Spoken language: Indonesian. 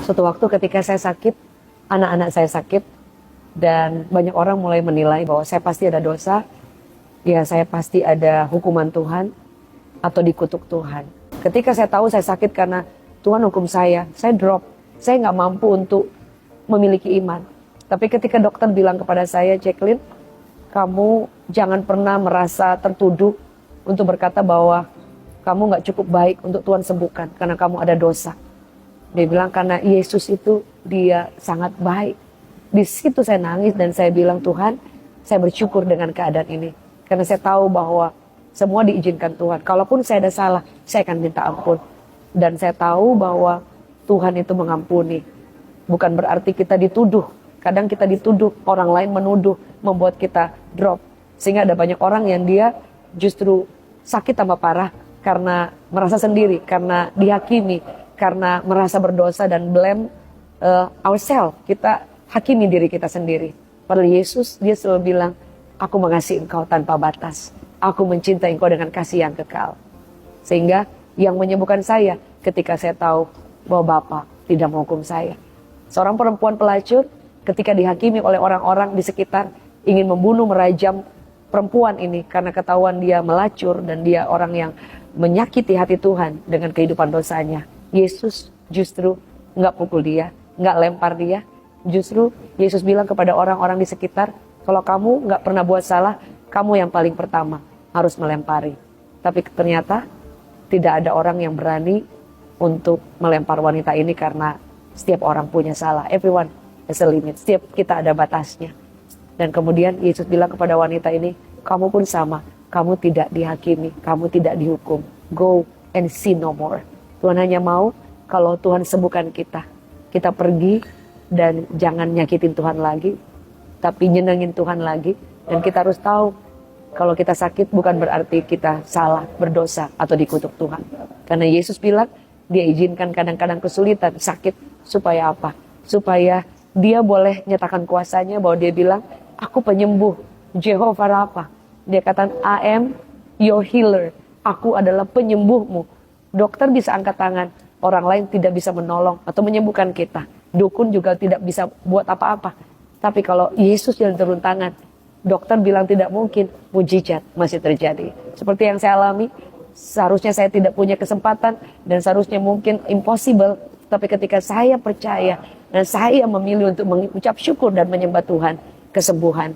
Suatu waktu ketika saya sakit, anak-anak saya sakit, dan banyak orang mulai menilai bahwa saya pasti ada dosa, ya saya pasti ada hukuman Tuhan, atau dikutuk Tuhan. Ketika saya tahu saya sakit karena Tuhan hukum saya drop. Saya nggak mampu untuk memiliki iman. Tapi ketika dokter bilang kepada saya, Jacqueline, kamu jangan pernah merasa tertuduh untuk berkata bahwa kamu nggak cukup baik untuk Tuhan sembuhkan, karena kamu ada dosa. Dia bilang karena Yesus itu dia sangat baik. Di situ saya nangis dan saya bilang, Tuhan, saya bersyukur dengan keadaan ini. Karena saya tahu bahwa semua diizinkan Tuhan. Kalaupun saya ada salah, saya akan minta ampun. Dan saya tahu bahwa Tuhan itu mengampuni. Bukan berarti kita dituduh. Kadang kita dituduh, orang lain menuduh, membuat kita drop. Sehingga ada banyak orang yang dia justru sakit tambah parah karena merasa sendiri, karena dihakimi, karena merasa berdosa dan blame ourselves. Kita hakimi diri kita sendiri. Padahal Yesus, dia selalu bilang, aku mengasihi engkau tanpa batas. Aku mencintai engkau dengan kasih yang kekal. Sehingga yang menyembuhkan saya ketika saya tahu bahwa Bapa tidak menghukum saya. Seorang perempuan pelacur ketika dihakimi oleh orang-orang di sekitar ingin membunuh, merajam perempuan ini karena ketahuan dia melacur dan dia orang yang menyakiti hati Tuhan dengan kehidupan dosanya. Yesus justru nggak pukul dia, nggak lempar dia. Justru Yesus bilang kepada orang-orang di sekitar, kalau kamu nggak pernah buat salah, kamu yang paling pertama harus melempari. Tapi ternyata tidak ada orang yang berani untuk melempar wanita ini karena setiap orang punya salah. Everyone has a limit. Setiap kita ada batasnya. Dan kemudian Yesus bilang kepada wanita ini, kamu pun sama. Kamu tidak dihakimi, kamu tidak dihukum. Go and sin no more. Tuhan hanya mau kalau Tuhan sembuhkan kita. Kita pergi dan jangan nyakitin Tuhan lagi, tapi nyenengin Tuhan lagi. Dan kita harus tahu, kalau kita sakit bukan berarti kita salah, berdosa, atau dikutuk Tuhan. Karena Yesus bilang, dia izinkan kadang-kadang kesulitan, sakit, supaya apa? Supaya dia boleh nyatakan kuasanya bahwa dia bilang, aku penyembuh, Jehovah Rafa. Dia kata, I am your healer. Aku adalah penyembuhmu. Dokter bisa angkat tangan, orang lain tidak bisa menolong atau menyembuhkan kita. Dukun juga tidak bisa buat apa-apa. Tapi kalau Yesus yang turun tangan, dokter bilang tidak mungkin, mujizat masih terjadi. Seperti yang saya alami, seharusnya saya tidak punya kesempatan dan seharusnya mungkin impossible. Tapi ketika saya percaya dan saya memilih untuk mengucap syukur dan menyembah Tuhan, kesembuhan